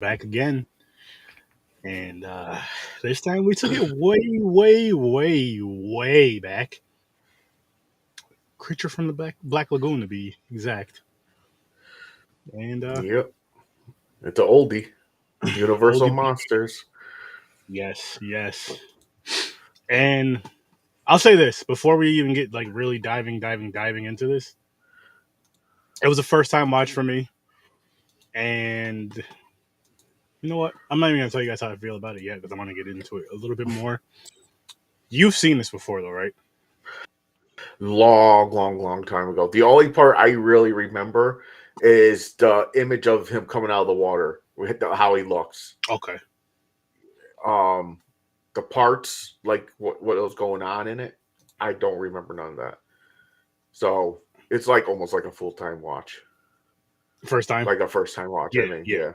back again. And this time we took it way, way, way, way back. Creature from the Black Lagoon, to be exact. And Yep. It's an oldie. Universal oldie, Monsters. yes, yes. And I'll say this before we even get like really diving into this. It was a first time watch for me, and you know what? I'm not even gonna tell you guys how I feel about it yet because I want to get into it a little bit more. You've seen this before, though, right? Long, long, long time ago. The only part I really remember is the image of him coming out of the water, with how he looks. Okay. Um, the parts, like what was going on in it, I don't remember none of that. So it's like almost like a full time watch, First time. like a first time watch. Yeah, I mean, yeah. yeah.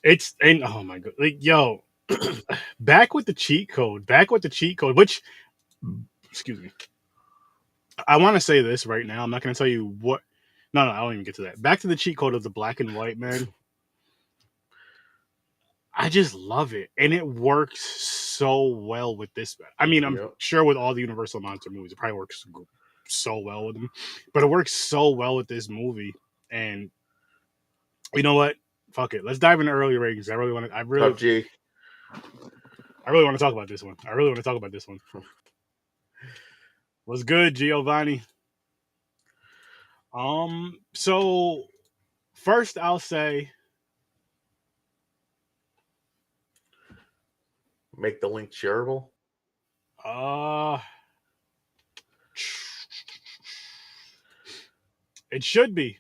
It's and oh my god, like yo, back with the cheat code. Back with the cheat code. Which, excuse me, I want to say this right now. I'm not going to tell you what. No, no, I don't even get to that. Back to the cheat code of the black and white man. I just love it, and it works so well with this. I mean, I'm Yep. sure with all the Universal monster movies, it probably works so well with them, but it works so well with this movie. And you know what? Fuck it. Let's dive into early ratings. I really want to. Tough G. I really want to talk about this one. I really want to talk about this one. What's good, Giovanni? So first I'll say Make the link shareable. uh it should be.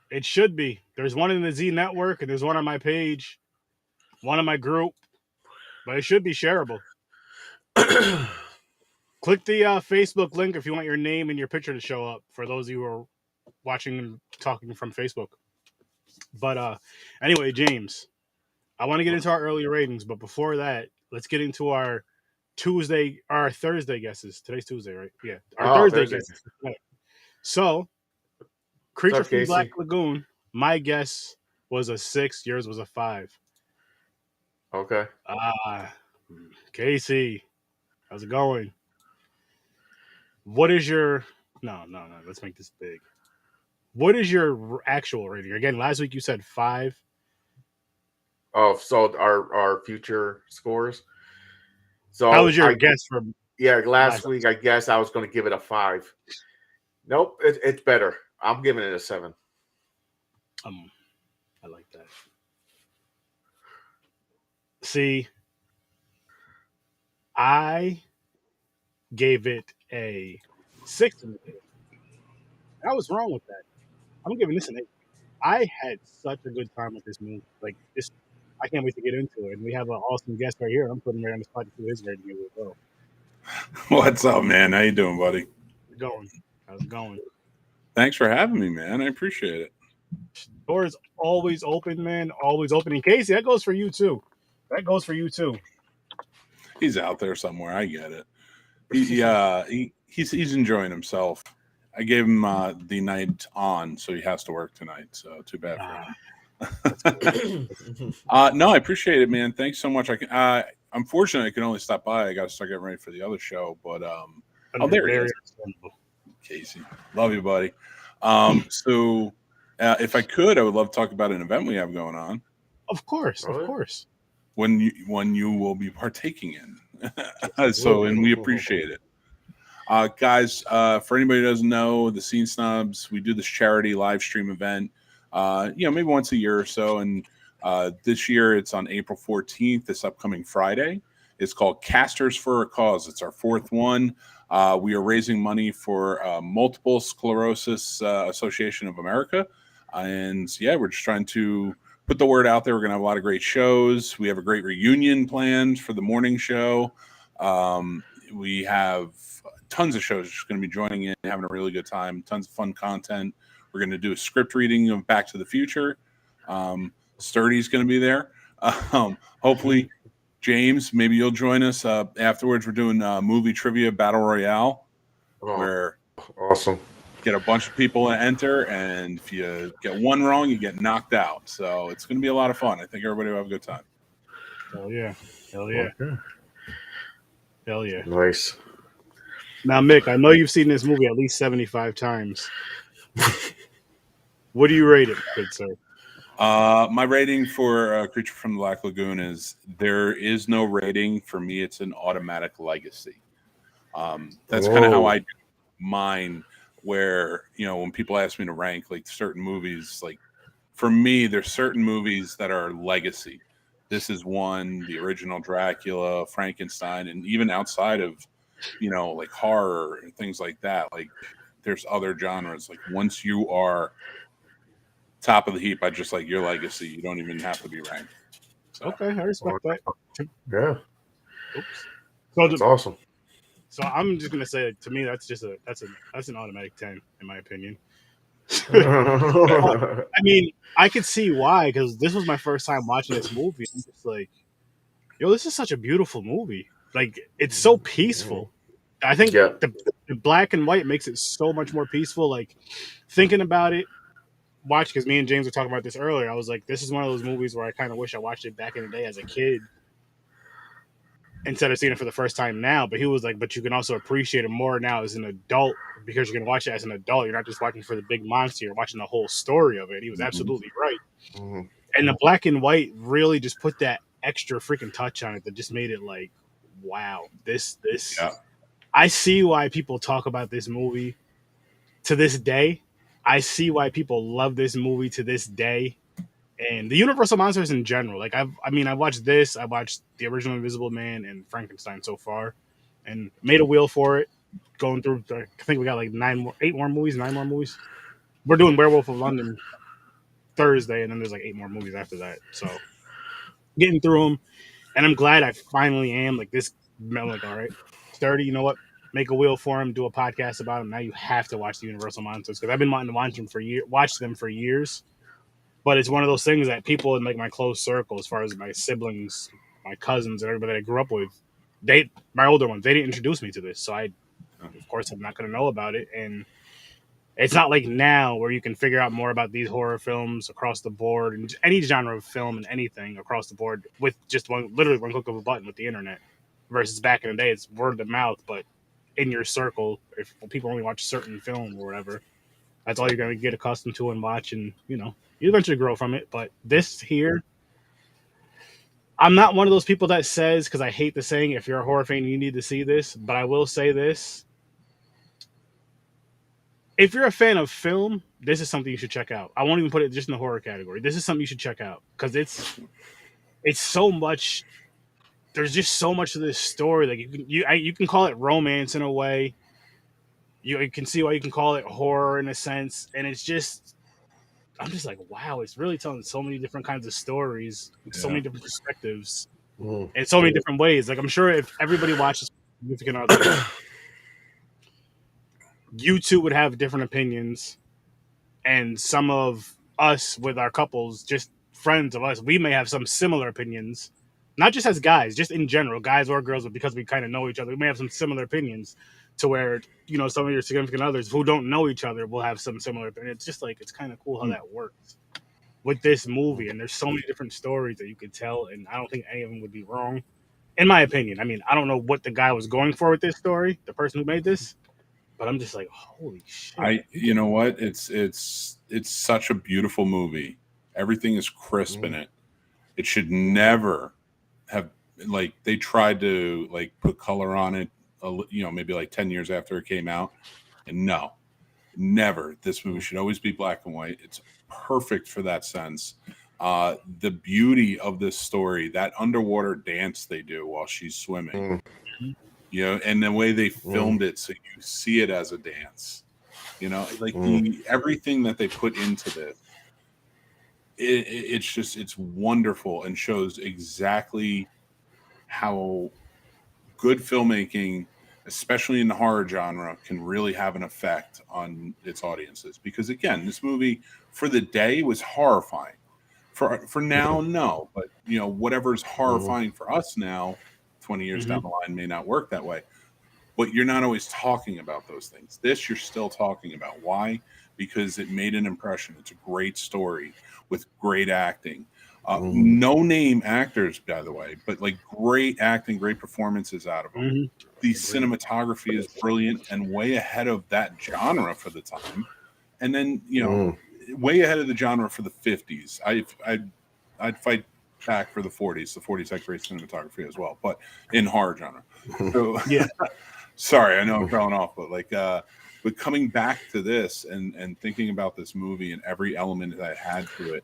It should be. There's one in the Z network and there's one on my page, one in my group, but it should be shareable. Click the Facebook link if you want your name and your picture to show up for those of you who are watching and talking from Facebook. But anyway, James, I want to get into our early ratings, but before that, let's get into our Thursday guesses. Today's Tuesday, right? Yeah, our Thursday guesses. So, Creature What's up, from Black Casey? Lagoon. My guess was a 6. Yours was a 5. Okay. Casey, how's it going? What is your no? Let's make this big. What is your actual rating? Again, last week you said 5. Oh, so our future scores. How So was your guess from last last week episode? I guess I was going to give it a 5. Nope, it's better. I'm giving it a 7. I like that. See, I gave it a 6. I was wrong with that. I'm giving this an 8. I had such a good time with this movie. Like this, I can't wait to get into it. And we have an awesome guest right here. I'm putting him right on the spot to do his rating as well. What's up, man? How you doing, buddy? How's it going? How's it going? Thanks for having me, man. I appreciate it. Doors always open, man. Always open. And Casey, that goes for you too. That goes for you too. He's out there somewhere. I get it. He's enjoying himself. I gave him the night on, so he has to work tonight. So too bad for him. No, I appreciate it, man. Thanks so much. Unfortunately, I can only stop by. I got to start getting ready for the other show, but there he is. Casey, love you, buddy. So if I could, I would love to talk about an event we have going on. Of course. When you will be partaking in. And we appreciate it. Guys, for anybody who doesn't know, the Scene Snobs, we do this charity live stream event, maybe once a year or so. And this year it's on April 14th, this upcoming Friday. It's called Casters for a Cause. It's our 4th one. We are raising money for Multiple Sclerosis Association of America. And we're just trying to put the word out there. We're going to have a lot of great shows. We have a great reunion planned for the morning show. We have tons of shows just going to be joining in, having a really good time, tons of fun content. We're going to do a script reading of Back to the Future. Sturdy's going to be there. Hopefully, James, maybe you'll join us afterwards. We're doing movie trivia battle royale. Awesome. get a bunch of people to enter, and if you get one wrong, you get knocked out. So it's going to be a lot of fun. I think everybody will have a good time. Hell yeah. Hell yeah. Okay. Hell yeah. Nice. Now, Mick, I know you've seen this movie at least 75 times. What do you rate it, good sir? My rating for Creature from the Black Lagoon is there is no rating. For me, it's an automatic legacy. That's kind of how I do mine, where, when people ask me to rank like certain movies, like for me, there's certain movies that are legacy. This is one, the original Dracula, Frankenstein, and even outside of, like horror and things like that. Like there's other genres. Like once you are top of the heap, I just like your legacy. You don't even have to be ranked. So. Okay, I respect that. Yeah. Oops. So that's awesome. So I'm just gonna say, to me, that's an automatic 10 in my opinion. I mean, I could see why, because this was my first time watching this movie. I'm just like, yo, this is such a beautiful movie. Like, it's so peaceful. I think the black and white makes it so much more peaceful. Like, thinking about it, because me and James were talking about this earlier, I was like, this is one of those movies where I kind of wish I watched it back in the day as a kid instead of seeing it for the first time now. But he was like, but you can also appreciate it more now as an adult, because you can watch it as an adult. You're not just watching for the big monster, you're watching the whole story of it. He was absolutely right. And the black and white really just put that extra freaking touch on it that just made it like, wow, this I see why people talk about this movie to this day. I see why people love this movie to this day. And the Universal monsters in general. Like, I watched this, I watched the original Invisible Man and Frankenstein so far, and made a wheel for it. Going through, I think we got like 9 more movies. We're doing Werewolf of London Thursday, and then there's like 8 more movies after that. So getting through them, and I'm glad I finally am like this. I'm like, all right, Sturdy, you know what? Make a wheel for him, do a podcast about him. Now you have to watch the Universal monsters, because I've been wanting to watch them for years. But it's one of those things that people in like my close circle, as far as my siblings, my cousins, and everybody that I grew up with, my older ones, they didn't introduce me to this. So I, of course, I'm not going to know about it. And it's not like now where you can figure out more about these horror films across the board and any genre of film and anything across the board with just literally one click of a button with the internet. Versus back in the day, it's word of mouth, but in your circle, if people only watch certain film or whatever, that's all you're going to get accustomed to and watch, and you eventually grow from it. But this here, I'm not one of those people that says, because I hate the saying, if you're a horror fan, you need to see this. But I will say this. If you're a fan of film, this is something you should check out. I won't even put it just in the horror category. This is something you should check out, because it's so much. There's just so much to this story. Like you can call it romance in a way. You can see why you can call it horror in a sense, and it's just, I'm just like, wow, it's really telling so many different kinds of stories, so many different perspectives, and so many different ways. Like, I'm sure if everybody watches Significant Other, you two would have different opinions, and some of us with our couples, just friends of us, we may have some similar opinions, not just as guys, just in general, guys or girls, but because we kind of know each other, we may have some similar opinions to where, some of your significant others who don't know each other will have some similar opinions. It's just like, it's kind of cool how that works with this movie. And there's so many different stories that you could tell, and I don't think any of them would be wrong, in my opinion. I mean, I don't know what the guy was going for with this story, the person who made this, but I'm just like, holy shit. You know what? It's such a beautiful movie. Everything is crisp in it. It should never have, like, they tried to like put color on it, maybe like 10 years after it came out, and no, never. This movie should always be black and white. It's perfect for that sense. The beauty of this story, that underwater dance they do while she's swimming, and the way they filmed it, so you see it as a dance, everything that they put into this, it's wonderful, and shows exactly how good filmmaking, especially in the horror genre, can really have an effect on its audiences. Because again, this movie for the day was horrifying. For now, no, but whatever's horrifying for us now, 20 years down the line, may not work that way. but you're not always talking about those things. This you're still talking about. Why? Because it made an impression. It's a great story with great acting. No name actors, by the way, but like great acting, great performances out of them. The cinematography is brilliant and way ahead of that genre for the time. And then, you know, way ahead of the genre for the 50s. I'd fight back for the 40s. The 40s had great cinematography as well, but in horror genre. So, yeah. Sorry, I know I'm going off, but like, but coming back to this and thinking about this movie and every element that it had to it,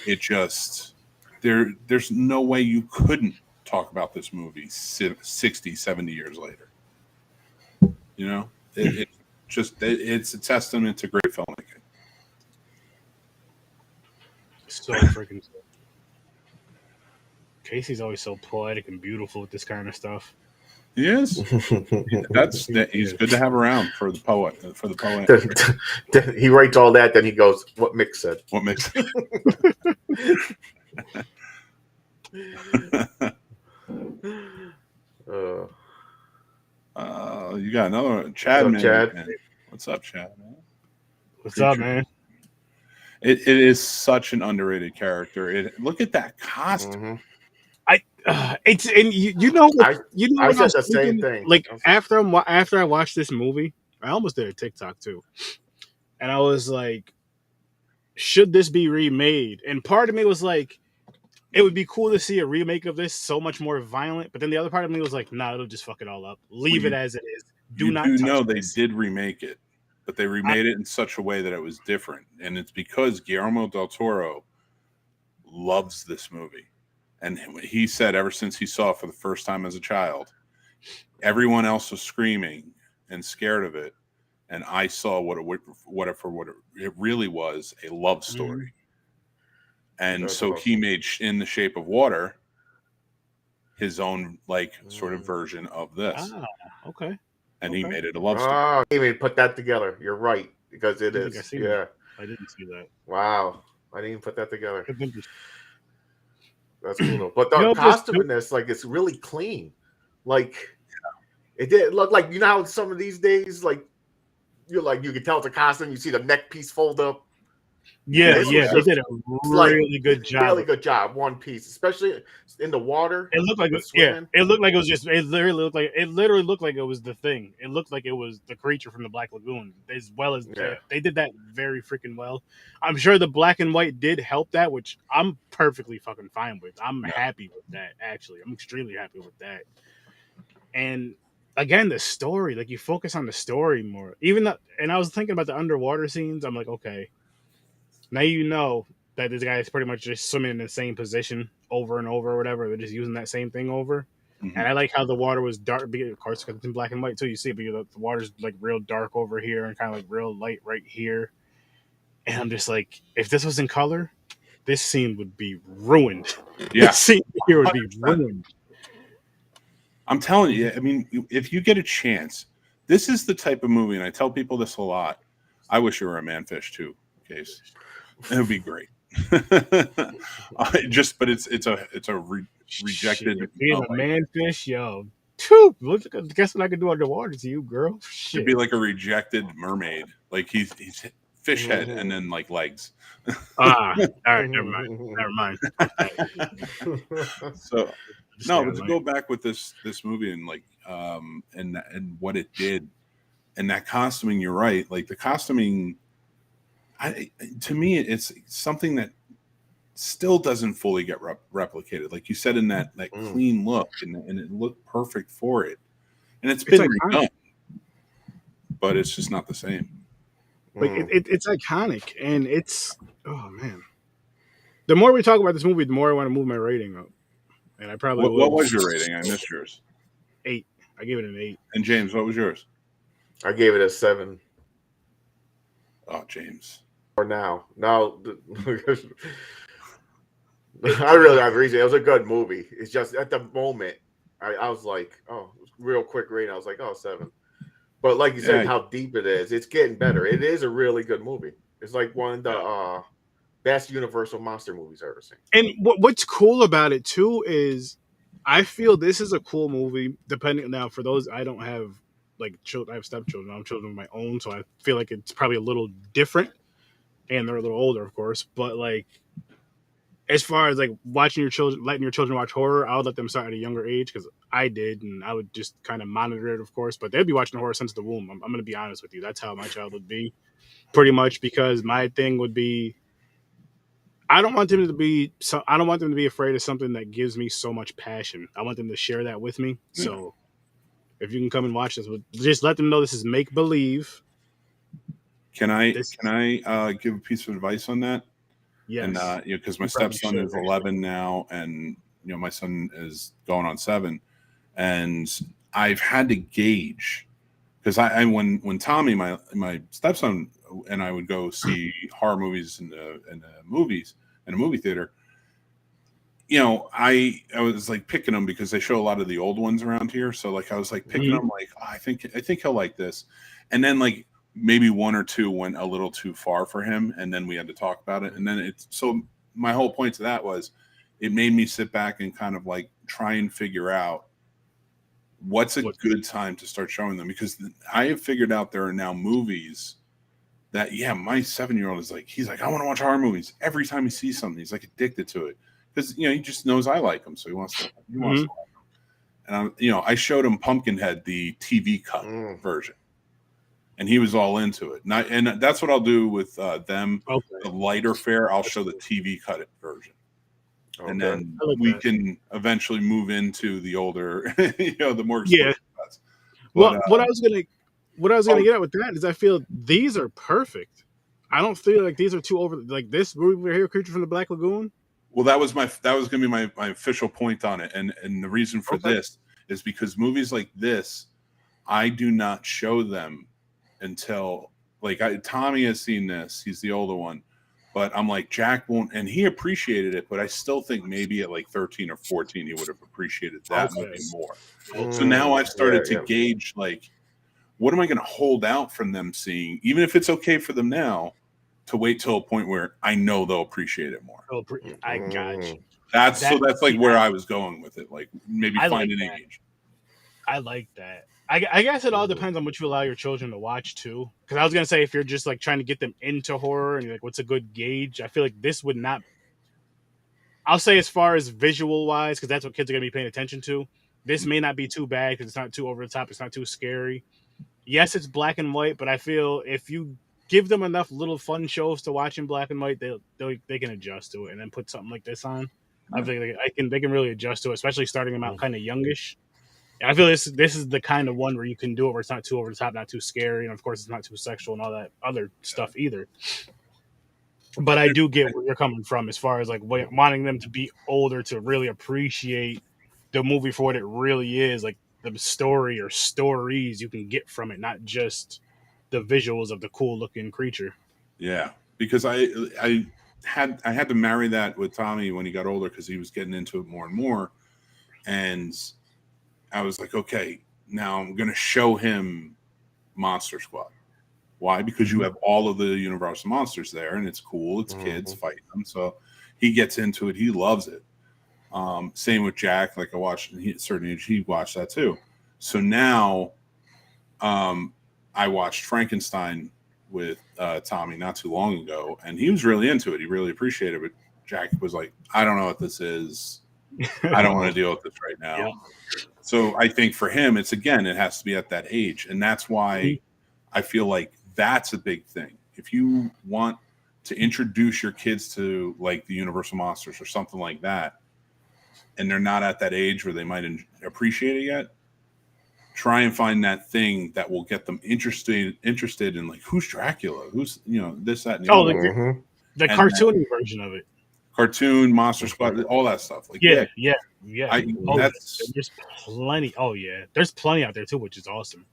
it just there's no way you couldn't talk about this movie 60, 70 years later. You know, it's a testament to great filmmaking. So freaking cool. Casey's always so poetic and beautiful with this kind of stuff. He is. He's good to have around for the poet. He writes all that, then he goes, "What Mick said." What Mick said. You got another one. Chad, what's up, Chad? Man. What's up, Chad? Man? What's up, man? It is such an underrated character. Look at that costume. It's and you know I said the same thing. Like after I watched this movie, I almost did a TikTok too, and I was like, should this be remade? And part of me was like, it would be cool to see a remake of this, so much more violent. But then the other part of me was like, nah, it'll just fuck it all up. Leave it as it is. Do not. You know this. They did remake it, but they remade it in such a way that it was different, and it's because Guillermo del Toro loves this movie. And he said ever since he saw it for the first time as a child, everyone else was screaming and scared of it. And I saw what it really was, a love story. And so he made In the Shape of Water his own sort of version of this. Okay. And he made it a love story. Oh, he even put that together. You're right, because it is. Yeah. I didn't see that. Wow. I didn't even put that together. That's cool though. But the costume in this, it's really clean. It did look like, you know how some of these days, you can tell it's a costume, you see the neck piece fold up. Yeah, they did a really good job. Really good job, one piece, especially in the water. It looked like it looked like it was just. It literally looked like it was the thing. It looked like it was the creature from the Black Lagoon, as well as they did that very freaking well. I'm sure the black and white did help that, which I'm perfectly fucking fine with. I'm happy with that. Actually, I'm extremely happy with that. And again, the story, you focus on the story more. And I was thinking about the underwater scenes. I'm like, okay. Now you know that this guy is pretty much just swimming in the same position over and over or whatever. They're just using that same thing over. Mm-hmm. And I like how the water was dark, because of course it's in black and white too. You see it, but the water's real dark over here and kind of real light right here. And I'm just like, if this was in color, this scene would be ruined. Yeah. This scene here would be ruined. I'm telling you, I mean, if you get a chance, this is the type of movie, and I tell people this a lot. I wish you were a Manfish too, Case. It would be great. But it's a rejected. Being a Manfish, yo. Guess what I could do underwater to you, girl? Shit. It'd be like a rejected mermaid. He's fish head and then legs. All right, never mind. So no, but to go back with this movie and what it did, and that costuming, you're right. The costuming, to me, it's something that still doesn't fully get replicated. Like you said, in that clean look, and it looked perfect for it. And it's been redone, but it's just not the same. It's iconic, and it's man. The more we talk about this movie, the more I want to move my rating up. And I probably what was your rating? I missed yours. 8. I gave it an 8. And James, what was yours? I gave it a 7. Oh, James. Or now, I really have reason. It was a good movie. It's just at the moment, I was like, real quick rating. I was like, 7. But like you said, how deep it is, it's getting better. It is a really good movie. It's like one of the best Universal monster movies I've ever seen. And what's cool about it too is, I feel this is a cool movie. Depending now, for those, I don't have like children. I have stepchildren. I'm children of my own, so I feel like it's probably a little different, and they're a little older, of course. But like, as far as like watching your children, letting your children watch horror, I would let them start at a younger age because I did, and I would just kind of monitor it, of course. But they'd be watching horror since the womb. I'm going to be honest with you. That's how my child would be, pretty much. Because my thing would be, I don't want them to be I don't want them to be afraid of something that gives me so much passion. I want them to share that with me. Yeah. So if you can come and watch this, just let them know this is make believe. Can I give a piece of advice on that? Yes. And because my stepson is 11 now, and my son is going on 7, and I've had to gauge, because I when Tommy, my stepson, and I would go see horror movies in the movies in a movie theater. I was like picking them because they show a lot of the old ones around here. So like I was like picking them, like, oh, I think he'll like this, and then like maybe 1 or 2 went a little too far for him, and then we had to talk about it. And then so my whole point to that was it made me sit back and kind of like try and figure out what's a good time to start showing them, because I have figured out there are now movies that, my 7-year-old is like, he's like, I want to watch horror movies. Every time he sees something, he's like addicted to it, because he just knows I like them, so he wants to like them. And I showed him Pumpkinhead, the TV cut version, and he was all into it. And that's what I'll do with them. Okay. The lighter fare, I'll show the TV cut version. Okay. And then we can eventually move into the older, the more expensive cuts. But, what I was gonna get at with that is I feel these are perfect. I don't feel like these are too over. Like this movie right here, Creature from the Black Lagoon. Well, that was gonna be my official point on it, and the reason for this is because movies like this, I do not show them until Tommy has seen this. He's the older one, but I'm like, Jack won't, and he appreciated it, but I still think maybe at like 13 or 14 he would have appreciated that movie more. So now I've started to gauge, like, what am I going to hold out from them seeing, even if it's okay for them now, to wait till a point where I know they'll appreciate it more. I got you. That's like where I was going with it, like maybe find an age. I like that. I guess it all depends on what you allow your children to watch too. Because I was gonna say, if you're just like trying to get them into horror and you're like, what's a good gauge? I feel like this would not. I'll say as far as visual wise, because that's what kids are gonna be paying attention to. This may not be too bad because it's not too over the top. It's not too scary. Yes, it's black and white, but I feel if you give them enough little fun shows to watch in black and white, they can adjust to it, and then put something like this on. I think they can really adjust to it, especially starting them out kind of youngish. I feel this is the kind of one where you can do it where it's not too over the top, not too scary, and of course it's not too sexual and all that other stuff either. But I do get where you're coming from as far as like wanting them to be older to really appreciate the movie for what it really is, like the story or stories you can get from it, not just the visuals of the cool looking creature. Yeah, because I had to marry that with Tommy when he got older, because he was getting into it more and more, and I was like, okay, now I'm going to show him Monster Squad. Why? Because you have all of the Universal monsters there, and it's cool. It's kids fighting them, so he gets into it. He loves it. Same with Jack. Like I watched at a certain age, he watched that too. So now, I watched Frankenstein with Tommy not too long ago, and he was really into it. He really appreciated it. But Jack was like, I don't know what this is. I don't want to deal with this right now. Yeah. So I think for him, it has to be at that age. And that's why I feel like that's a big thing. If you want to introduce your kids to like the Universal Monsters or something like that, and they're not at that age where they might appreciate it yet, try and find that thing that will get them interested in like, who's Dracula? Who's, this, that, and the other. The cartoony version of it. Cartoon, Monster Squad, all that stuff. Like, yeah. There's plenty. Oh yeah, there's plenty out there too, which is awesome.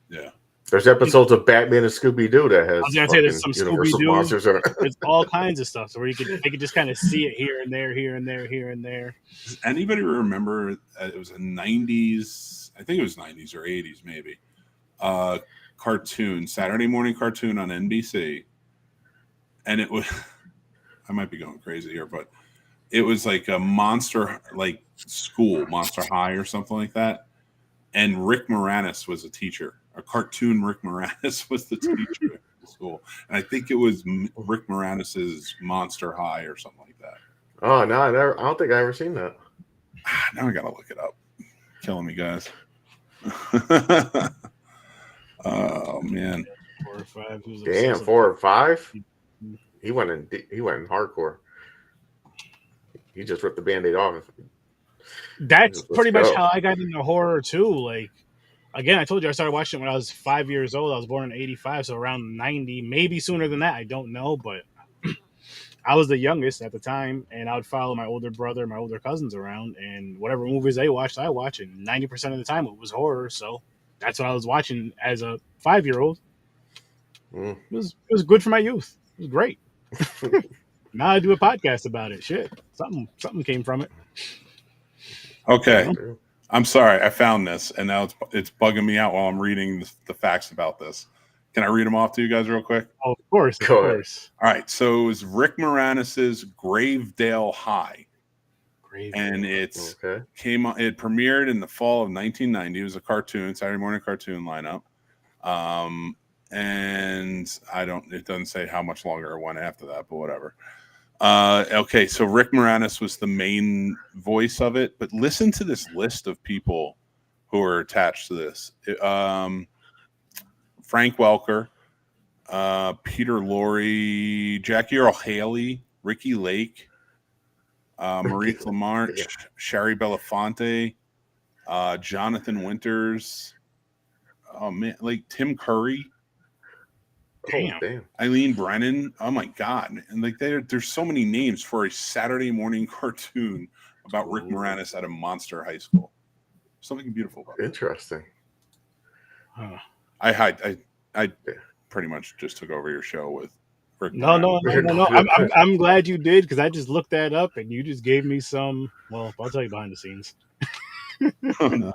Yeah, there's episodes of Batman and Scooby Doo that has. I was gonna say there's some Scooby Doo. There's all kinds of stuff, so where they could just kind of see it here and there, here and there, here and there. Does anybody remember? It was a '90s. I think it was '90s or '80s, maybe. Cartoon, Saturday morning cartoon on NBC, and it was. I might be going crazy here, but it was like a monster, like school, Monster High or something like that. And Rick Moranis was a teacher a cartoon Rick Moranis was the teacher at the school, and I think it was Rick Moranis's Monster High or something like that. Oh no, I don't think I ever seen that. Now I gotta look it up. Killing me, guys. Oh man. 4 or 5. Damn, 4 or 5. He went in hardcore. He just ripped the Band-Aid off. That's pretty much how I got into horror too. Like, again, I told you I started watching it when I was 5 years old. I was born in '85, so around 90, maybe sooner than that. I don't know, but I was the youngest at the time, and I would follow my older brother, my older cousins around, and whatever movies they watched, I watched. And 90% of the time, it was horror. So that's what I was watching as a 5-year-old. It was good for my youth. It was great. Now I do a podcast about it. Shit, something came from it. Okay, I'm sorry. I found this, and now it's bugging me out while I'm reading the facts about this. Can I read them off to you guys real quick? Oh, of course, of course. All right, so it was Rick Moranis's Gravedale High, and it premiered in the fall of 1990. It was a cartoon, Saturday morning cartoon lineup, and it doesn't say how much longer it went after that, but whatever. Okay, so Rick Moranis was the main voice of it, but listen to this list of people who are attached to this. Frank Welker, Peter Lorre, Jackie Earle Haley, Ricky Lake, Marie Lamarche, Shari Belafonte, Jonathan Winters, oh man, like Tim Curry. Damn. Eileen Brennan. Oh my god. And like there's so many names for a Saturday morning cartoon about Rick Moranis at a monster high school. Something beautiful about it. Interesting. Huh. I pretty much just took over your show with Rick Moranis. No. I'm glad you did, because I just looked that up and you just gave me some. Well, I'll tell you behind the scenes. Oh no.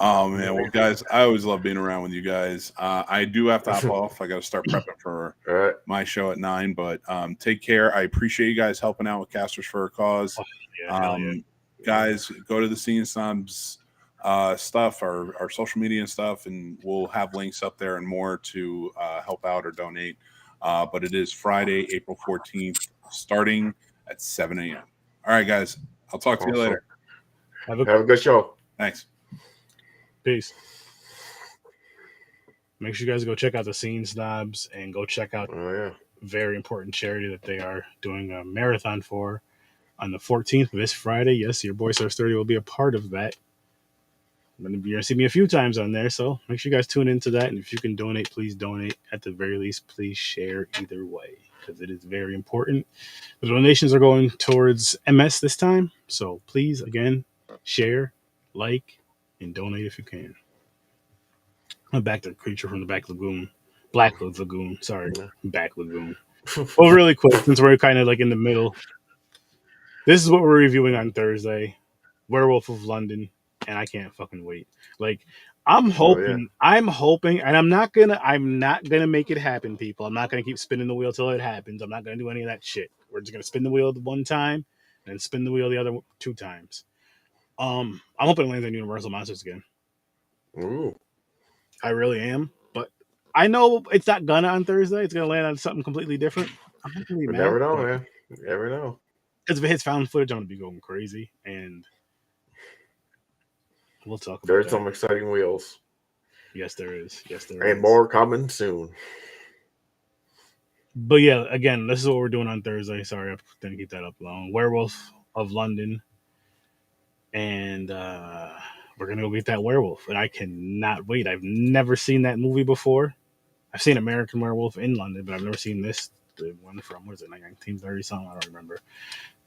Oh man, well guys, I always love being around with you guys. I do have to hop off. I got to start prepping for my show at 9. But take care. I appreciate you guys helping out with Casters for a Cause. Guys, go to the Scene Snobs stuff, our social media and stuff, and we'll have links up there and more to help out or donate. But it is Friday, April 14th, starting at 7 a.m. All right, guys. I'll talk to you later. Have a good show. Thanks. Peace. Make sure you guys go check out the Scene Snobs and go check out a very important charity that they are doing a marathon for on the 14th, this Friday. Yes, your boy Sir Sturdy will be a part of that. You're going to see me a few times on there, so make sure you guys tune into that. And if you can donate, please donate. At the very least, please share either way, because it is very important. The donations are going towards MS this time, so please, again, share, like, and donate if you can. I'm back to Creature from the Back Lagoon. Black Lagoon. Sorry. Back Lagoon. Well, really quick, since we're kind of like in the middle. This is what we're reviewing on Thursday. Werewolf of London. And I can't fucking wait. Like, I'm hoping, and I'm not gonna make it happen, people. I'm not gonna keep spinning the wheel till it happens. I'm not gonna do any of that shit. We're just gonna spin the wheel the one time and then spin the wheel the other 2 times. I'm hoping it lands on Universal Monsters again. Ooh. I really am, but I know it's not gonna on Thursday. It's gonna land on something completely different. I'm not gonna be mad. Never know, man. You never know. Because if it hits found footage, I'm gonna be going crazy, and we'll talk about There's some exciting wheels. Yes, there is. And more coming soon. But yeah, again, this is what we're doing on Thursday. Sorry, I didn't keep that up long. Werewolf of London. And we're going to go get that werewolf. And I cannot wait. I've never seen that movie before. I've seen American Werewolf in London, but I've never seen this. The one from, what is it, like 1930 something? I don't remember.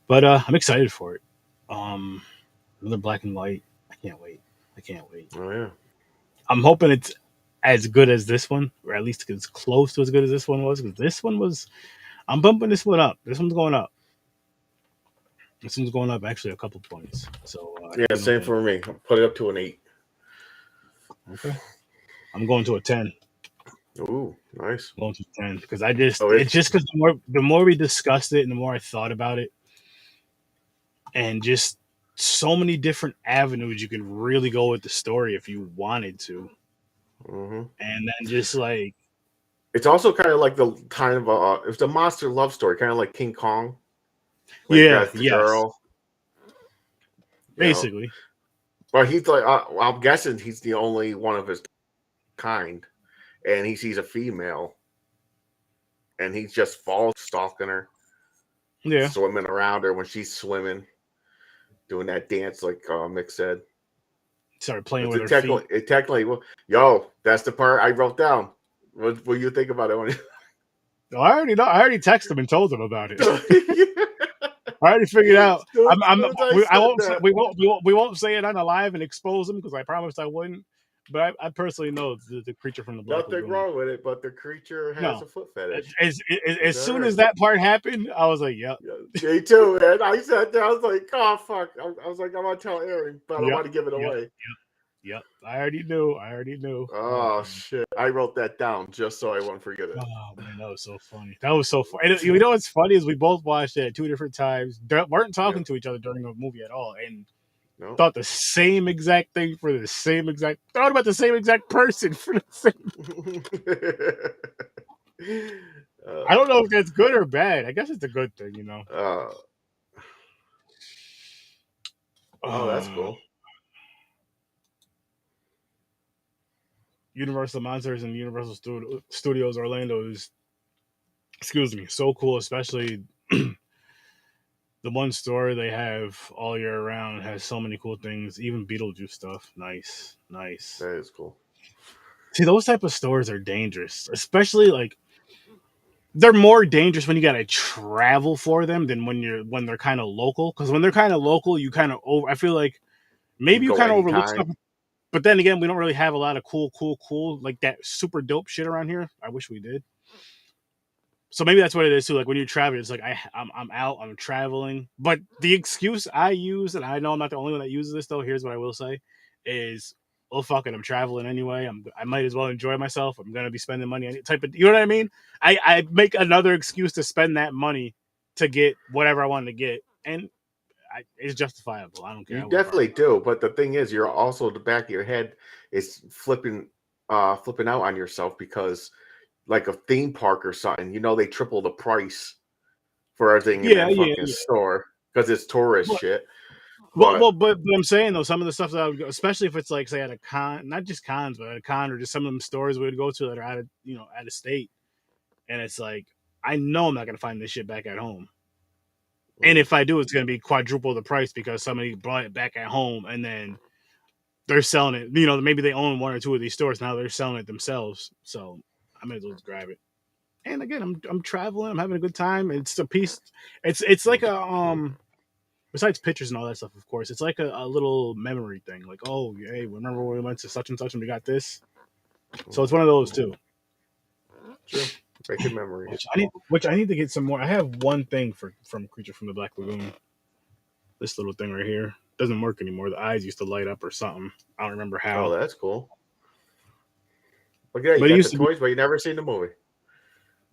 But I'm excited for it. Another black and white. I can't wait. Oh, yeah. I'm hoping it's as good as this one, or at least as close to as good as this one was. Because this one was, I'm bumping this one up. This one's going up. This one's going up actually a couple points. So yeah, same for me. I'll put it up to an 8. Okay. I'm going to a 10. Ooh, nice. I'm going to 10 because it's just because the more we discussed it and the more I thought about it, and just so many different avenues you can really go with the story if you wanted to. Mm-hmm. And then just like it's also kind of like the kind of it's a monster love story, kind of like King Kong. When he got the girl, basically. But he's like, I'm guessing he's the only one of his kind, and he sees a female, and he just falls stalking her, swimming around her when she's swimming, doing that dance like Mick said. Started playing with her feet. It technically, that's the part I wrote down. What do you think about it? When I already know. I already texted him and told him about it. I already figured out. We won't say it on the live and expose him because I promised I wouldn't. But I personally know the creature from the Black Nothing Lagoon. wrong with it, but the creature has a foot fetish. As soon as that part happened, I was like, "Yep." Yeah, me too, man. I sat there. I was like, "Oh fuck!" I was like, "I'm gonna tell Aaron, but I don't want to give it away." Yep. I already knew. Oh shit! I wrote that down just so I won't forget it. Oh man, that was so funny. That was so funny. And, you know what's funny is we both watched it at 2 different times. Weren't talking to each other during the movie at all, and thought the same exact thing for the same exact. Thought about the same exact person for the same. I don't know if that's good or bad. I guess it's a good thing, you know. That's cool. Universal Monsters and Universal Studios Orlando is, so cool. Especially the one store they have all year round has so many cool things. Even Beetlejuice stuff. Nice. That is cool. See, those type of stores are dangerous, especially like they're more dangerous when you gotta travel for them than when they're kind of local. Because when they're kind of local, you kind of I feel like maybe you kind of overlook stuff. But then again, we don't really have a lot of cool, like that super dope shit around here. I wish we did. So maybe that's what it is too. Like when you're traveling, it's like I'm out, I'm traveling. But the excuse I use, and I know I'm not the only one that uses this though. Here's what I will say: is fuck it, I'm traveling anyway. I might as well enjoy myself. I'm gonna be spending money. Type of, you know what I mean? I make another excuse to spend that money to get whatever I wanted to get, and it's justifiable. I don't care. You definitely do, but the thing is, you're also the back of your head is flipping out on yourself because, like a theme park or something, they triple the price for everything in that fucking store because it's tourist shit. But I'm saying though, some of the stuff that I would go, especially if it's like say at a con, not just cons, but at a con or just some of them stores we would go to that are out of state, and it's like I know I'm not gonna find this shit back at home. And if I do, it's going to be quadruple the price because somebody brought it back at home and then they're selling it. Maybe they own one or two of these stores. Now they're selling it themselves. So I might as well just grab it. And again, I'm traveling. I'm having a good time. It's a piece. It's like a, besides pictures and all that stuff, of course, it's like a little memory thing. Like, oh, hey, remember when we went to such and such and we got this? So it's one of those too. Sure. Making memories. Which I need to get some more. I have one thing from Creature from the Black Lagoon. This little thing right here doesn't work anymore. The eyes used to light up or something. I don't remember how. Oh, that's cool. Okay, you got the toys, but you never seen the movie.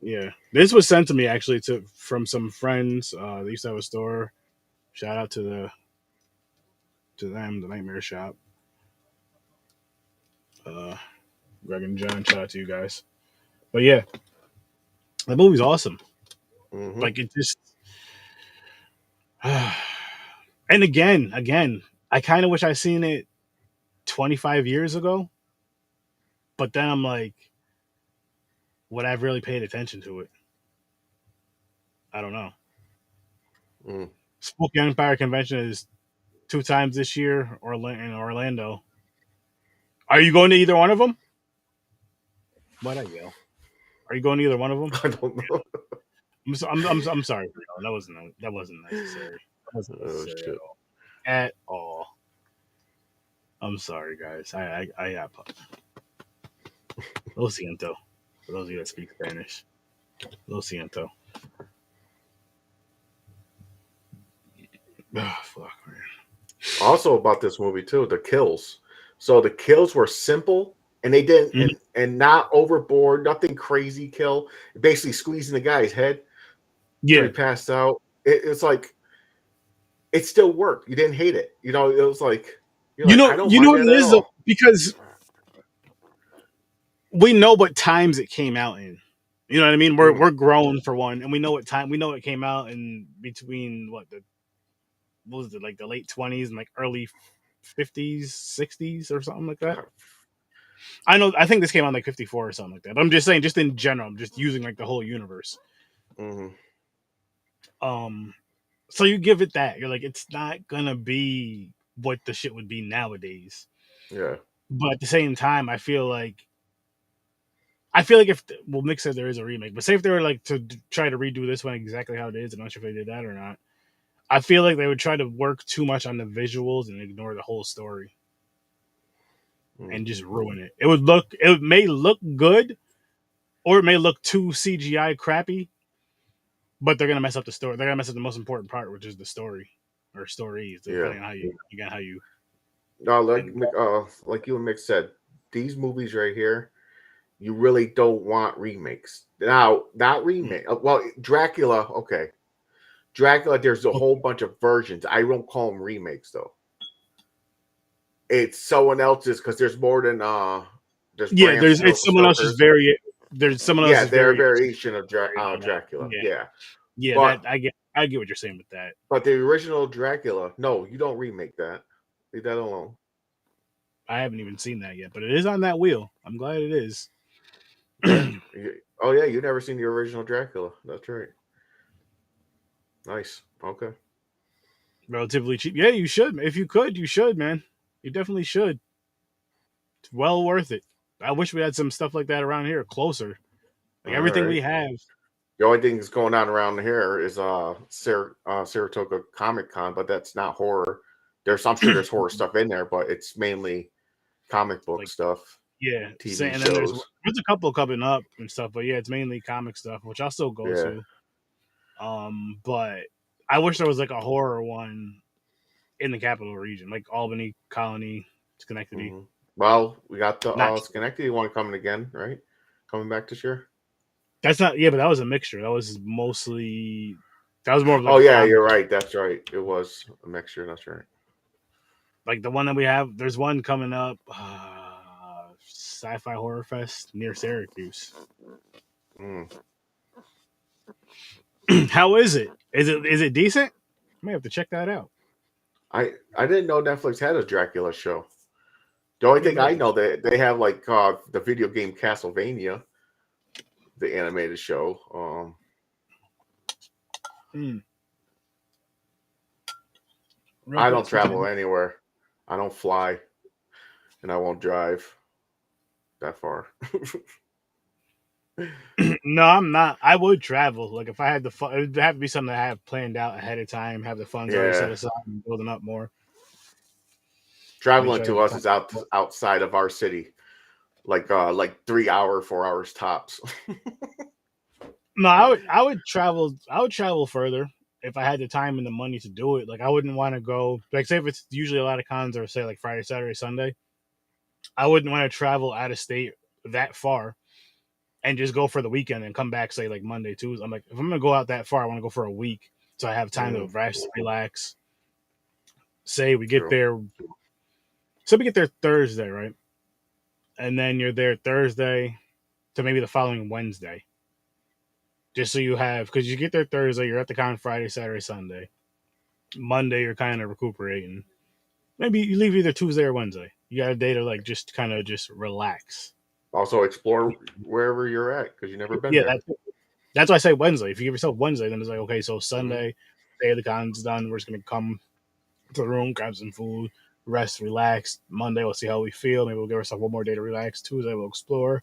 Yeah, this was sent to me actually from some friends. They used to have a store. Shout out to them, the Nightmare Shop. Greg and John, shout out to you guys. But yeah. The movie's awesome. Mm-hmm. Like it just, and again, I kind of wish I seen it 25 years ago. But then I'm like, would I have really paid attention to it? I don't know. Spooky Empire Convention is 2 times this year, or in Orlando. Are you going to either one of them? Why'd I yell? Are you going to either one of them? I don't know. I'm sorry. That wasn't necessary. That wasn't necessary at all. I'm sorry, guys. I Lo siento. For those of you that speak Spanish. Lo siento. Oh, fuck, man. Also about this movie too, the kills. So the kills were simple. And they didn't, and not overboard, nothing crazy kill. Basically squeezing the guy's head. Yeah. He passed out. It's like, it still worked. You didn't hate it. You know, it was like I don't you know mind what that it at is though, all. because we know what times it came out in. You know what I mean? We're grown for one, and we know what time. We know it came out in between what was it, like the late 20s and like early 50s, 60s or something like that. I think this came out like 54 or something like that. But I'm just saying, just in general, I'm just using like the whole universe. So you give it that. You're like, it's not gonna be what the shit would be nowadays. Yeah. But at the same time, I feel like if Mick said there is a remake, but say if they were like to try to redo this one exactly how it is, I'm not sure if they did that or not. I feel like they would try to work too much on the visuals and ignore the whole story and just ruin it. It may look good, or it may look too CGI crappy, but they're gonna mess up the story. They're gonna mess up the most important part, which is the story or stories, depending on how you. No, like you and Mick said, these movies right here, you really don't want remakes. Now, not remake. Well, Dracula, okay. Dracula, there's a whole bunch of versions. I won't call them remakes though. It's someone else's because there's more than it's someone else's variant. There's someone else's their variation of Dracula. Yeah, but, I get what you're saying with that. But the original Dracula, no, you don't remake that. Leave that alone. I haven't even seen that yet, but it is on that wheel. I'm glad it is. Yeah. Oh yeah, you've never seen the original Dracula. That's right. Nice. Okay. Relatively cheap. Yeah, you should. If you could, you should, man. You definitely should. It's well worth it. I wish we had some stuff like that around here closer. Like everything we have. The only thing that's going on around here is Saratoga Comic Con, but that's not horror. I'm sure there's horror stuff in there, but it's mainly comic book stuff. Yeah, TV and shows. Then there's a couple coming up and stuff, but yeah, it's mainly comic stuff, which I'll still go to. But I wish there was like a horror one in the capital region, like Albany, Colony, Schenectady. Well, we got the Schenectady one coming again, right? Coming back this year. That's not, but that was a mixture. That was more of like. Oh yeah, you're right. That's right. It was a mixture. That's right. Like the one that we have, there's one coming up, Sci-Fi Horror Fest near Syracuse. How is it? Is it decent? I may have to check that out. I didn't know Netflix had a Dracula show. The only thing I know that they have like the video game Castlevania, the animated show. I don't travel anywhere. I don't fly, and I won't drive that far. No, I'm not. I would travel. Like if I had the fun, it would have to be something I have planned out ahead of time, have the funds already set aside and building up more. Traveling to us is outside of our city, like 3 hours, 4 hours tops. No, I would travel. I would travel further if I had the time and the money to do it. Like I wouldn't want to go. Like say if it's usually a lot of cons or say like Friday, Saturday, Sunday. I wouldn't want to travel out of state that far and just go for the weekend and come back say like Monday, Tuesday. I'm like, if I'm gonna go out that far, I want to go for a week so I have time to rest, relax. Say we get there. So we get there Thursday, right? And then you're there Thursday to maybe the following Wednesday. Just so you have, because you get there Thursday, you're at the con Friday, Saturday, Sunday. Monday, you're kind of recuperating. Maybe you leave either Tuesday or Wednesday. You got a day to like just kind of just relax. Also explore wherever you're at because you've never been there. That's why I say Wednesday. If you give yourself Wednesday, then it's like, okay, so Sunday, day of the con's done. We're just going to come to the room, grab some food, rest, relax. Monday, we'll see how we feel. Maybe we'll give ourselves one more day to relax. Tuesday, we'll explore.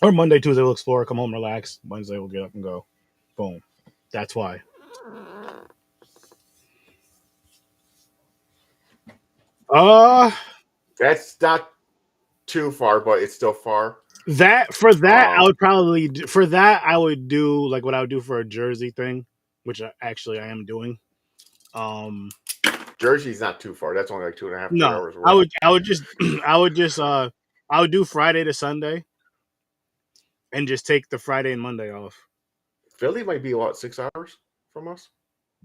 Or Monday, Tuesday, we'll explore, come home, relax. Wednesday, we'll get up and go. Boom. That's why. That's not too far, but it's still far. I would probably I would do like what I would do for a Jersey thing, which I am doing. Jersey's not too far. That's only like 2.5 no, hours. I would do Friday to Sunday, and just take the Friday and Monday off. Philly might be 6 hours from us.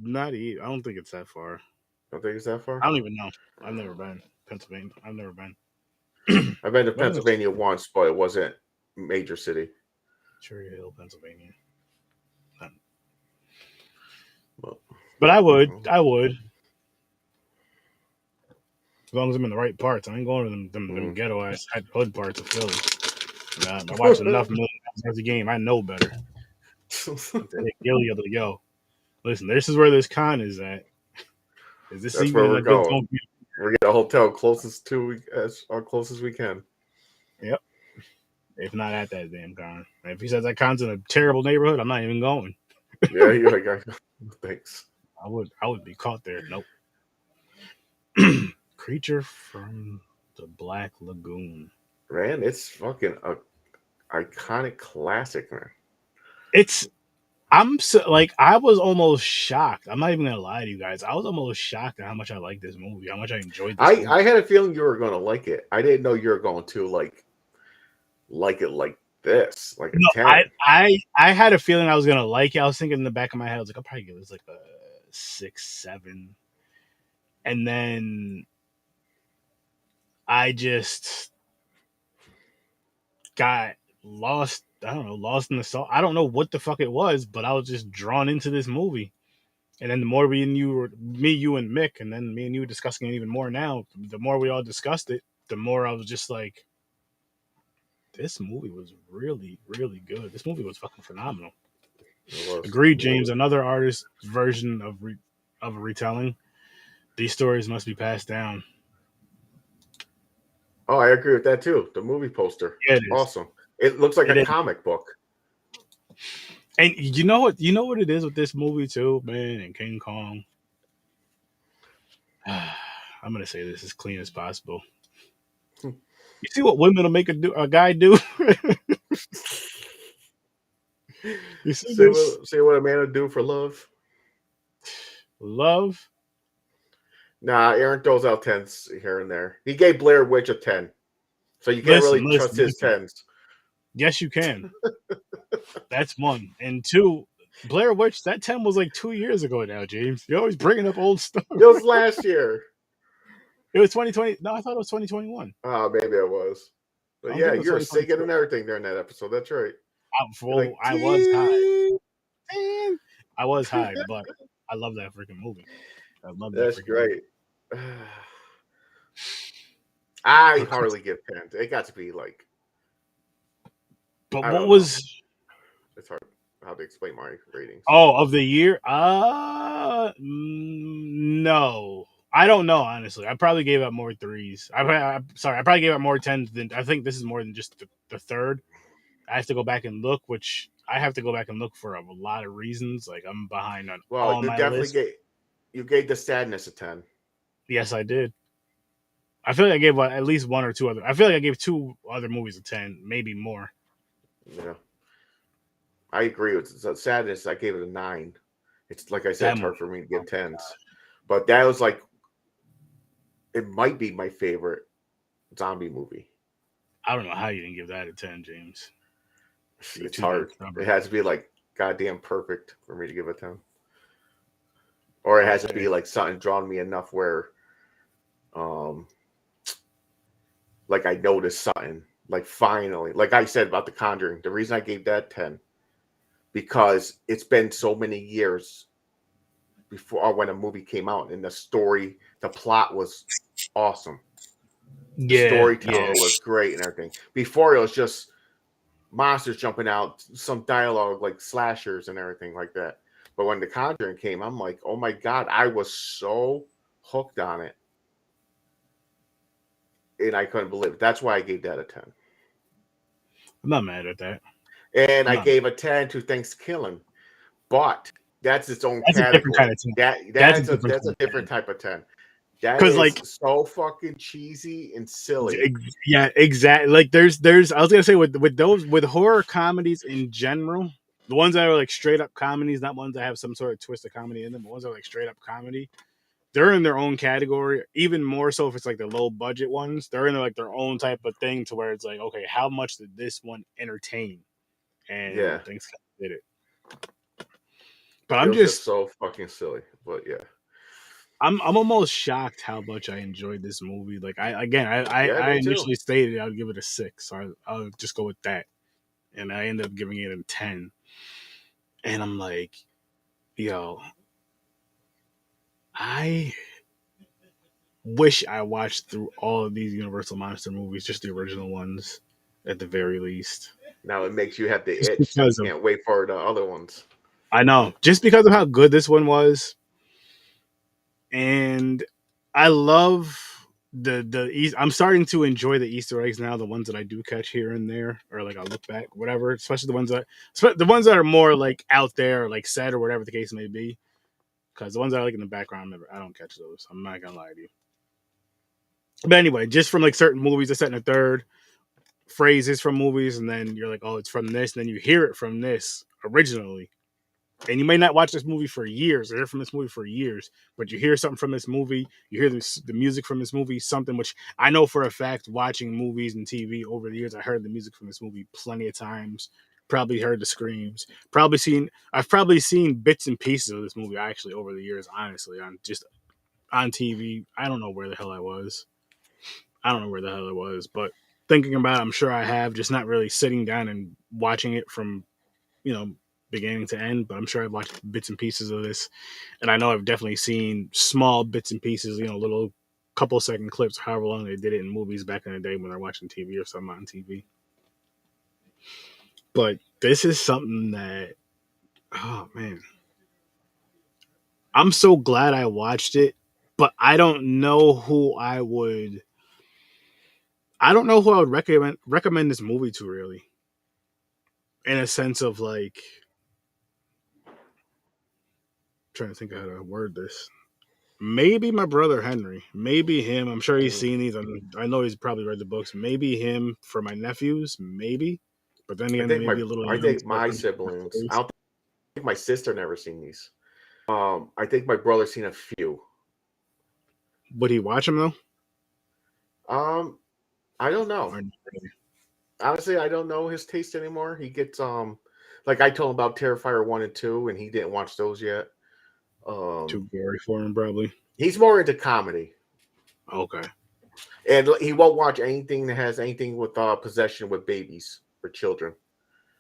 not I don't think it's that far. Don't think it's that far. I don't even know. I've never been Pennsylvania. I've never been. I've been to Pennsylvania once, but it wasn't major city. Cherry Hill, Pennsylvania. Well, but I would. As long as I'm in the right parts. I ain't going to them ghetto ass hood parts of Philly. I watched enough of the game. I know better. Yo, listen, this is where this con is at. Is this That's even where we're a good going? We're getting a hotel closest as close as we can. Yep. If not at that damn con. If he says that con's in a terrible neighborhood, I'm not even going. Yeah, you're like, thanks. I would be caught there. Nope. Creature from the Black Lagoon. Man, it's fucking a iconic classic, man. I'm so like I was almost shocked. I'm not even gonna lie to you guys. I was almost shocked at how much I like this movie, how much I enjoyed this movie. I had a feeling you were gonna like it. I didn't know you were going to like it like this. Like a 10. I had a feeling I was gonna like it. I was thinking in the back of my head, I was like, I'll probably give this like a 6, 7. And then I just got lost. I don't know, lost in the salt. I don't know what the fuck it was, but I was just drawn into this movie. And then the more me, you, and Mick, and then me and you discussing it even more now, the more we all discussed it, the more I was just like, this movie was really, really good. This movie was fucking phenomenal. Agreed, James. Another artist's version of a retelling. These stories must be passed down. Oh, I agree with that too. The movie poster. Yeah, it is. Awesome. It looks like a comic book. And you know what it is with this movie too, man, and King Kong. I'm gonna say this as clean as possible. You see what women will make a guy do? You see what a man would do for love? Love? Nah, Aaron throws out 10s here and there. He gave Blair Witch a 10. So you can't really trust his 10s. Yes, you can. That's one. And two, Blair Witch, that 10 was like 2 years ago now, James. You're always bringing up old stuff. It was last year. It was 2020. No, I thought it was 2021. Oh, maybe it was. But yeah, you were singing and everything during that episode. That's right. I was high. I was high, but I love that freaking movie. I love that. That's great. I hardly give 10s. It got to be like. But what was? It's hard how to explain my ratings. Oh, of the year? No, I don't know. Honestly, I probably gave out more 3s. I probably gave out more 10s than. I think this is more than just the third. I have to go back and look, which I have to go back and look for a lot of reasons. Like I'm behind on all my list. You gave The Sadness a 10. Yes, I did. I feel like I gave at least one or two other. I feel like I gave 2 other movies a 10, maybe more. Yeah, I agree with Sadness. I gave it a 9. It's like I said, it's hard for me to give 10s, but that was like it might be my favorite zombie movie. I don't know how you didn't give that a 10, James. It's hard. It has to be like goddamn perfect for me to give a 10. Or it has to be like something drawn me enough where like I noticed something. Like finally, like I said about The Conjuring, the reason I gave that 10 because it's been so many years before when a movie came out and the story, the plot was awesome. The storytelling was great and everything. Before it was just monsters jumping out, some dialogue like slashers and everything like that. But when The Conjuring came, I'm like, oh my God, I was so hooked on it. And I couldn't believe it. That's why I gave that a 10. I'm not mad at that. And I gave a 10 to Thanksgiving. But that's its own category. Kind of that's a different type of 10. That is like so fucking cheesy and silly. Yeah, exactly. Like there's I was gonna say with horror comedies in general, the ones that are like straight up comedies, not ones that have some sort of twist of comedy in them, but ones that are like straight up comedy, they're in their own category. Even more so if it's like the low budget ones, they're in like their own type of thing to where it's like, okay, how much did this one entertain? And things did it. But It I'm was just just so fucking silly. But yeah. I'm almost shocked how much I enjoyed this movie. Like Yeah, I me too. initially stated I would give it a 6, so I'll just go with that, and I ended up giving it a 10. And I'm like, yo, I wish I watched through all of these Universal Monster movies, just the original ones, at the very least. Now it makes you have the Just itch that you because of can't wait for the other ones. I know, just because of how good this one was, and I love I'm starting to enjoy the Easter eggs now, the ones that I do catch here and there, or like I look back, whatever. Especially the ones that are more like out there, like said or whatever the case may be. Because the ones that I like in the background, I don't catch those. I'm not gonna lie to you. But anyway, just from like certain movies, I set in a third phrases from movies, and then you're like, oh, it's from this, and then you hear it from this originally. And you may not watch this movie for years or hear from this movie for years, but you hear something from this movie, you hear the music from this movie, something which I know for a fact, watching movies and TV over the years, I heard the music from this movie plenty of times, probably heard the screams, I've probably seen bits and pieces of this movie actually over the years, honestly, on TV. I don't know where the hell I was. But thinking about it, I'm sure I have, just not really sitting down and watching it from, you know, beginning to end, but I'm sure I've watched bits and pieces of this, and I know I've definitely seen small bits and pieces, little couple second clips, however long they did it in movies back in the day when they're watching TV or something on TV. But this is something that, oh man, I'm so glad I watched it, but I don't know who I would recommend this movie to, really, in a sense of like, I'm trying to think of how to word this. Maybe my brother Henry. Maybe him. I'm sure he's seen these. I know he's probably read the books. Maybe him for my nephews. Maybe. But then I again, they think may be a little I young. think my siblings. I don't think my sister never seen these. I think my brother's seen a few. Would he watch them though? I don't know. Honestly, I don't know his taste anymore. He gets like I told him about Terrifier 1 and 2, and he didn't watch those yet. Too gory for him, probably. He's more into comedy. Okay. And he won't watch anything that has anything with possession with babies or children.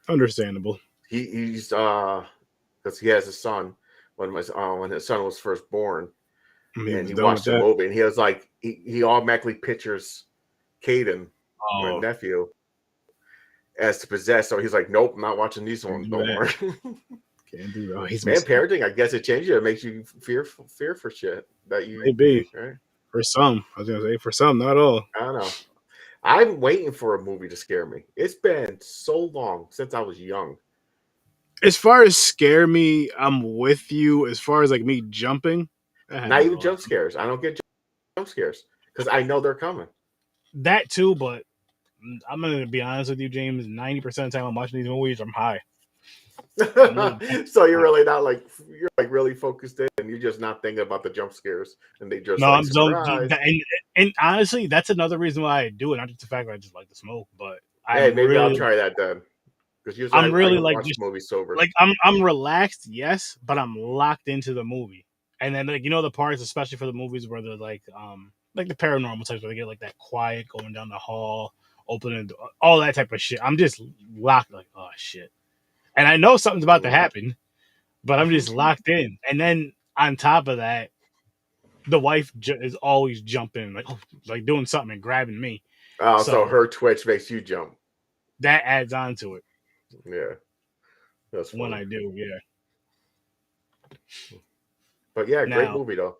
Understandable. He's because he has a son when his son was first born, and he watched the movie, and he was like he automatically pictures Caden, my nephew, as to possess. So he's like, nope, I'm not watching these ones no more. Can't do that. He's parenting. I guess it changes. It makes you fear for shit that you maybe right? For some. I was gonna say for some, not all. I don't know. I'm waiting for a movie to scare me. It's been so long since I was young. As far as scare me, I'm with you. As far as like me jumping, not even jump scares. I don't get jump scares because I know they're coming. That too, but I'm gonna be honest with you, James. 90% of the time I'm watching these movies, I'm high. So you're really not like really focused in, and you're just not thinking about the jump scares, and they just I'm and honestly, that's another reason why I do it. Not just the fact that I just like to smoke, but maybe I'll try that then. Because I'm really like watch movies sober. Like I'm relaxed, yes, but I'm locked into the movie. And then like the parts, especially for the movies where they're like the paranormal types where they get like that quiet going down the hall, opening all that type of shit. I'm just locked like, oh shit. And I know something's about to happen, but I'm just locked in. And then on top of that, the wife is always jumping, like doing something and grabbing me. Oh, so her twitch makes you jump. That adds on to it. Yeah, that's funny. When I do, yeah. But yeah, great movie though.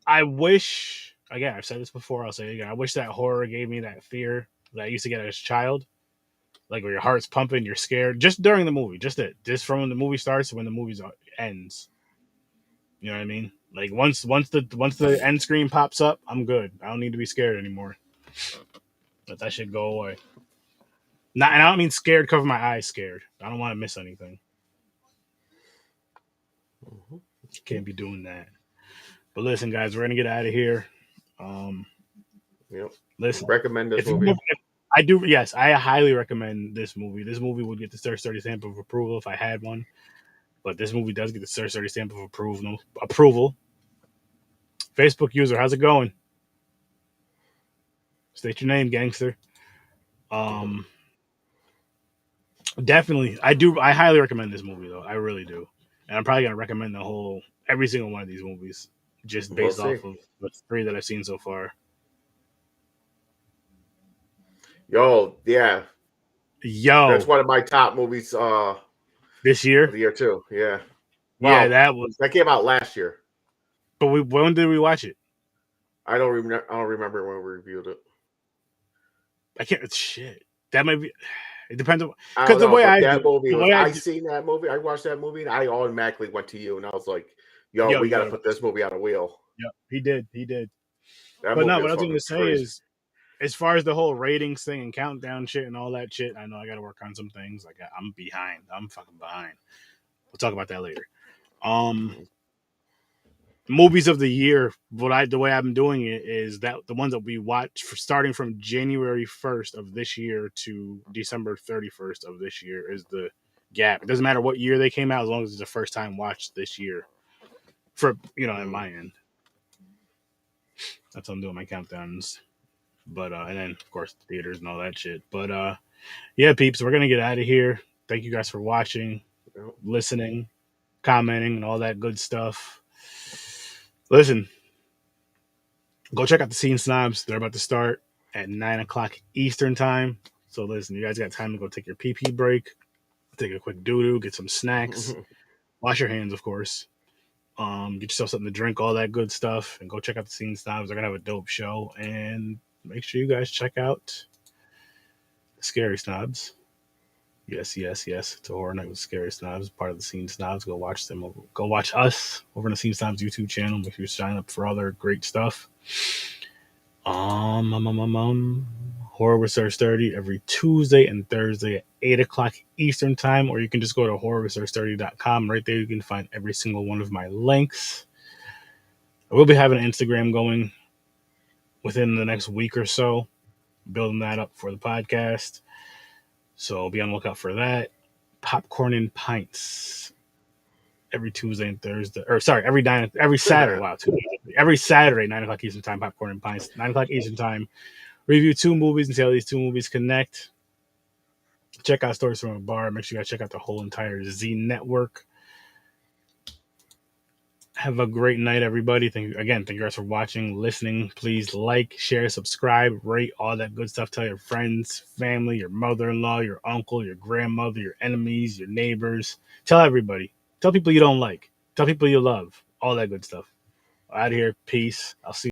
I wish, again, I've said this before, I'll say it again. I wish that horror gave me that fear that I used to get as a child. Like where your heart's pumping, you're scared just during the movie, just from when the movie starts to when the movie ends. You know what I mean? Like once the end screen pops up, I'm good. I don't need to be scared anymore. Let that shit go away. And I don't mean scared, cover my eyes scared. I don't want to miss anything. Can't be doing that. But listen, guys, we're gonna get out of here. Listen, recommend this movie. I do. Yes, I highly recommend this movie. This movie would get the 30 stamp of approval if I had one. But this movie does get the Sir Sturdy stamp of approval. Facebook user, how's it going? State your name, gangster. Definitely, I highly recommend this movie, though. I really do, and I'm probably gonna recommend every single one of these movies, just based off of the 3 that I've seen so far. Yo, that's one of my top movies. This year, the year too. Yeah, well, that came out last year. But when did we watch it? I don't remember when we reviewed it. I can't. Shit, that might be. It depends on because the way I seen that movie, I watched that movie, and I automatically went to you, and I was like, "Yo, we got to put this movie on a wheel." Yeah, he did. But no, what I was going to say is, as far as the whole ratings thing and countdown shit and all that shit, I know I got to work on some things. Like I'm behind. I'm fucking behind. We'll talk about that later. Movies of the year. The way I'm doing it is that the ones that we watch starting from January 1st of this year to December 31st of this year is the gap. It doesn't matter what year they came out as long as it's the first time watched this year. For in my end, that's how I'm doing my countdowns. But and then of course the theaters and all that shit. But yeah, peeps, we're gonna get out of here. Thank you guys for watching, listening, commenting, and all that good stuff. Listen, go check out the Scene Snobs. They're about to start at 9 o'clock Eastern time. So listen, you guys got time to go take your pee break, take a quick doo-doo, get some snacks, wash your hands, of course. Get yourself something to drink, all that good stuff, and go check out the Scene Snobs. They're gonna have a dope show, and make sure you guys check out Scary Snobs. Yes. It's a horror night with Scary Snobs, part of the Scene Snobs. Go watch them. Go watch us over on the Scene Snobs YouTube channel. Make sure you sign up for all their great stuff. Horror with Sir Sturdy every Tuesday and Thursday at 8 o'clock Eastern time, or you can just go to horrorwithsirsturdy.com. Right there, you can find every single one of my links. I will be having an Instagram going within the next week or so, building that up for the podcast. So be on the lookout for that. Popcorn and Pints every Tuesday and Thursday, or sorry, every Saturday. Wow, every Saturday, 9 o'clock Eastern time. Popcorn and Pints, 9 o'clock Eastern time. Review 2 movies and see how these 2 movies connect. Check out Stories from a Bar. Make sure you guys check out the whole entire Z Network. Have a great night, everybody. Thank you guys for watching, listening. Please like, share, subscribe, rate, all that good stuff. Tell your friends, family, your mother-in-law, your uncle, your grandmother, your enemies, your neighbors. Tell everybody. Tell people you don't like. Tell people you love. All that good stuff. Out of here. Peace. I'll see you.